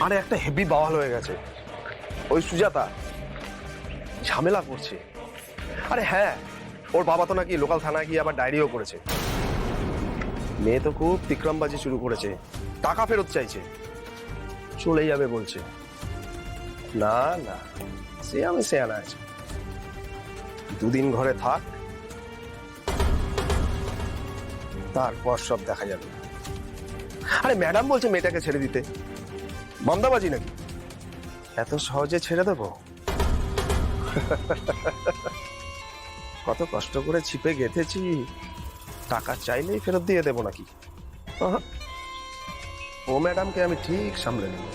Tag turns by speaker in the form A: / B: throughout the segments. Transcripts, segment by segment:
A: আরে একটা heavy bowel হয়ে গেছে। ওই সুজাতা ঝামেলা করছে। আরে হ্যাঁ, ওর বাবা তো নাকি লোকাল থানায় গিয়ে আবার ডায়েরিও করেছে। মেয়ে তো খুব তিক্রমবাজি শুরু করেছে, টাকা ফেরত চাইছে, চলে যাবে বলছে। না না, সে আমি সেয়ানা আছে, দুদিন ঘরে থাক, তারপর সব দেখা যাবে। আরে ম্যাডাম বলছে মেয়েটাকে ছেড়ে দিতে, বন্দাবাজি নাকি? এত সহজে ছেড়ে দেবো? কত কষ্ট করে ছিপে গেঁথেছি, টাকা চাইলেই ফেরত দিয়ে দেবো নাকি? ও ম্যাডামকে আমি ঠিক সামলে নেব।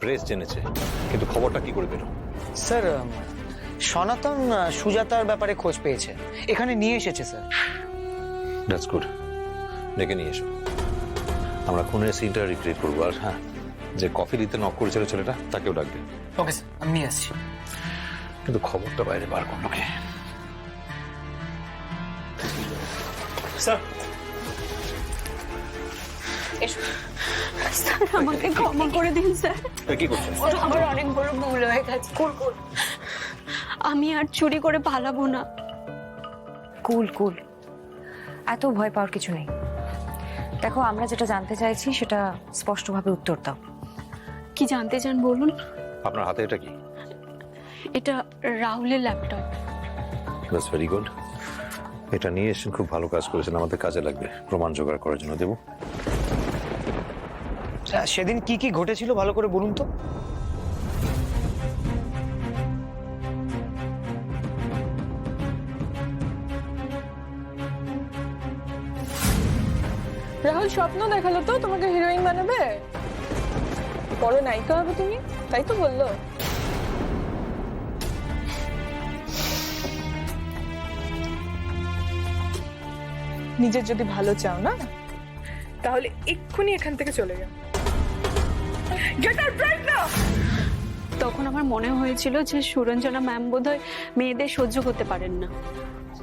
B: প্রেস জেনেছে, কিন্তু খবরটা কি করে পেলো?
C: স্যার, সনাতন সুজাতার ব্যাপারে খোঁজ পেয়েছে, এখানে নিয়ে এসেছে স্যার।
B: দ্যাটস গুড, ডেকে নিয়ে এসো। আমরা খুনের সিনটা রিক্রিয়েট করবো। আর হ্যাঁ, যে কফি দিতে নক করেছিল ছেলেটা, তাকেও ডাকবে।
C: ওকে স্যার, আমি নিয়ে আসছি।
B: কিন্তু খবরটা বাইরে বার করলো কে?
C: স্যার,
D: স্যার আমাকে ক্ষমা করে দিন স্যার,
B: কি করছেন?
D: আমার অনেক বড় ভুল হয়ে গেছে। আমি আর চুরি করে পালাবো না।
E: কুল কুল, এত ভয় পাওয়ার কিছু নেই। দেখো, আমরা যেটা জানতে চাইছি সেটা স্পষ্টভাবে উত্তর দাও।
D: কি জানতে চান বলুন।
B: আপনার হাতে এটা কি?
D: এটা রাহুলের ল্যাপটপ।
B: That's very good. এটা নিয়ে এসেছেন, খুব ভালো কাজ করেছেন, আমাদের কাজে লাগবে প্রমাণ জোগাড় করার জন্য। দেবো?
C: সেদিন কি কি ঘটেছিল ভালো করে বলুন তো।
F: রাহুল স্বপ্ন দেখালো তো তোমাকে হিরোইন বানাবে, বড় নায়িকা হবে তুমি, তাই তো বললো। নিজের যদি ভালো চাও না, তাহলে এক্ষুনি এখান থেকে চলে যাও। Get out right now!
D: তখন আমার মনে হয়েছিল যে সুরঞ্জনা ম্যাম বোধহয় মেয়েদের সহ্য করতে পারেন না।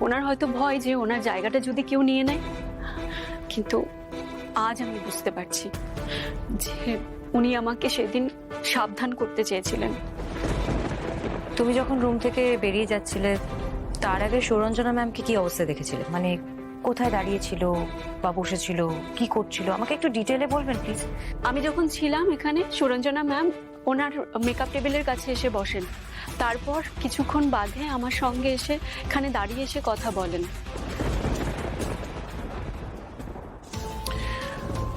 D: ওনার হয়তো ভয় যে ওনার জায়গাটা যদি কেউ নিয়ে নেয়। কিন্তু আজ আমি বুঝতে পারছি যে উনি আমাকে সেদিন সাবধান করতে চেয়েছিলেন।
E: তুমি যখন রুম থেকে বেরিয়ে যাচ্ছিলে, তার আগে সুরঞ্জনা ম্যামকে কি অবস্থা দেখেছিলে? মানে কোথায় দাঁড়িয়েছিল বা বসেছিল, কি করছিল, আমাকে একটু ডিটেলে বলবেন প্লিজ।
D: আমি যখন ছিলাম এখানে, সুরঞ্জনা ম্যাম ওনার মেকআপ টেবিলের কাছে এসে বসেন। তারপর কিছুক্ষণ বাদে আমার সঙ্গে এসে এখানে দাঁড়িয়ে এসে কথা বলেন।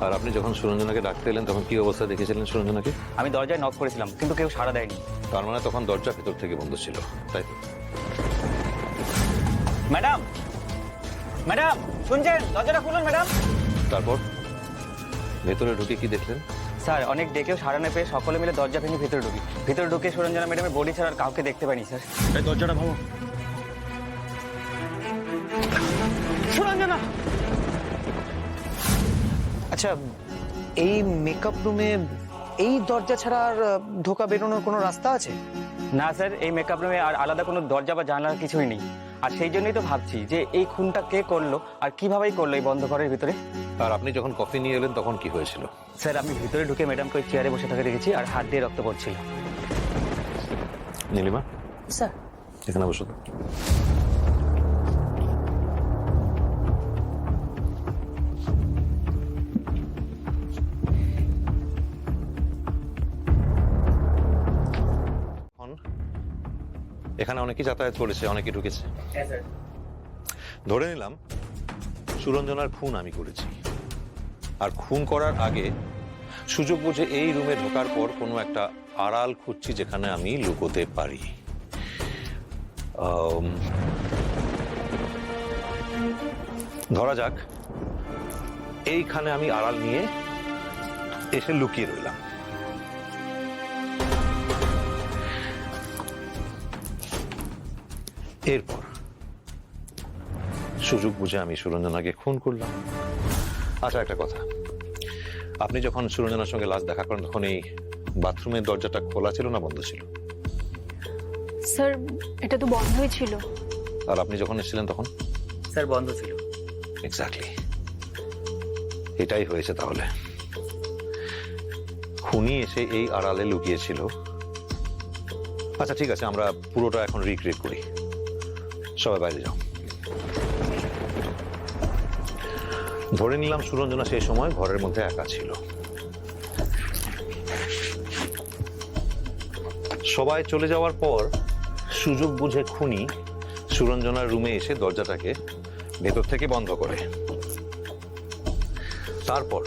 B: আর আপনি যখন সুরঞ্জনাকে ডাকতে এলেন, তখন কি অবস্থা দেখেছিলেন সুরঞ্জনাকে?
C: আমি দরজায় নক করেছিলাম, কিন্তু কেউ সাড়া দেয়নি।
B: তার মানে তখন দরজা ভেতর থেকে বন্ধ ছিল, তাই তো?
C: ম্যাডাম, ম্যাডাম শুনছেন? দরজাটা খুলুন ম্যাডাম।
B: তারপর ভেতরে ঢুকে কি দেখলেন?
C: স্যার, অনেক ডেকেও সাড়া না পেয়ে সকলে মিলে দরজা ভেঙে ভিতরে ঢুকে সুরঞ্জনা ম্যাডামের বডি ছাড়া আর কাউকে দেখতে পাইনি স্যার।
A: এই দরজাটা ভাঙো।
C: সুরঞ্জনা! আচ্ছা, এই মেকআপ রুমে এই দরজা ছাড়া আর ঢোকা বেরোনোর কোনো রাস্তা আছে? না স্যার, এই মেকআপ রুমে আর আলাদা কোনো দরজা বা জানলার কিছুই নেই। আর সেই জন্যই তো ভাবছি যে এই খুনটা কে করলো আর কিভাবেই করলো এই বন্ধ ঘরের ভিতরে।
B: আর আপনি যখন কফি নিয়ে এলেন তখন কি হয়েছিল?
C: স্যার, আমি ভিতরে ঢুকে ম্যাডামকে ওই চেয়ারে বসে থাকতে দেখেছি আর হাত দিয়ে রক্ত পড়ছিল।
B: নীলিমা,
E: স্যার,
B: এখানে বসো তো। এখানে অনেকেই যাতায়াত করেছে, অনেকে ঢুকেছে। ধরে নিলাম সুরঞ্জনার খুন আমি করেছি, আর খুন করার আগে সুযোগ বুঝে এই রুমে ঢোকার পর কোনো একটা আড়াল খুঁজছি যেখানে আমি লুকোতে পারি। ধরা যাক এইখানে আমি আড়াল নিয়ে এসে লুকিয়ে রইলাম। এরপর সুযোগ বুঝে আমি সুরঞ্জনাকে খুন করলাম। আচ্ছা, একটা কথা, আপনি যখন সুরঞ্জনার সঙ্গে লাস্ট দেখা করেন তখন এই বাথরুমের দরজাটা খোলা ছিল না বন্ধ ছিল?
D: স্যার এটা তো বন্ধই ছিল।
B: আর আপনি যখন এসেছিলেন তখন?
C: স্যার বন্ধ ছিল।
B: এক্স্যাক্টলি, এটাই হয়েছে তাহলে। খুনি এসে এই আড়ালে লুকিয়েছিল। আচ্ছা ঠিক আছে, আমরা পুরোটা এখন রিক্রিয়েট করি। সবাই বাইরে যাও। ধরে নিলাম সুরঞ্জনা সেই সময় ঘরের মধ্যে একা ছিল। সবাই চলে যাওয়ার পর সুযোগ বুঝে খুনি সুরঞ্জনার রুমে এসে দরজাটাকে ভেতর থেকে বন্ধ করে। তারপর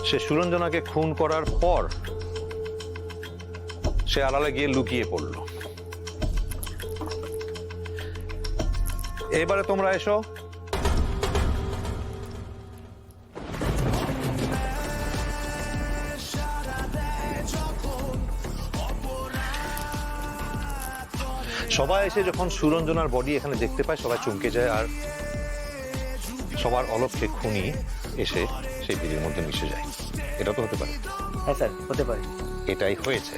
B: সে সুরঞ্জনাকে খুন করার পর সে আড়ালে গিয়ে লুকিয়ে পড়ল। এবারে তোমরা এসো। সবাই এসে যখন সুরঞ্জনার বডি এখানে দেখতে পায় সবাই চমকে যায়, আর সবার অলক্ষ্যে খুনি এসে সেই ভিড়ের মধ্যে মিশে যায়। এটা তো হতে পারে।
C: হ্যাঁ স্যার, হতে পারে।
B: এটাই হয়েছে।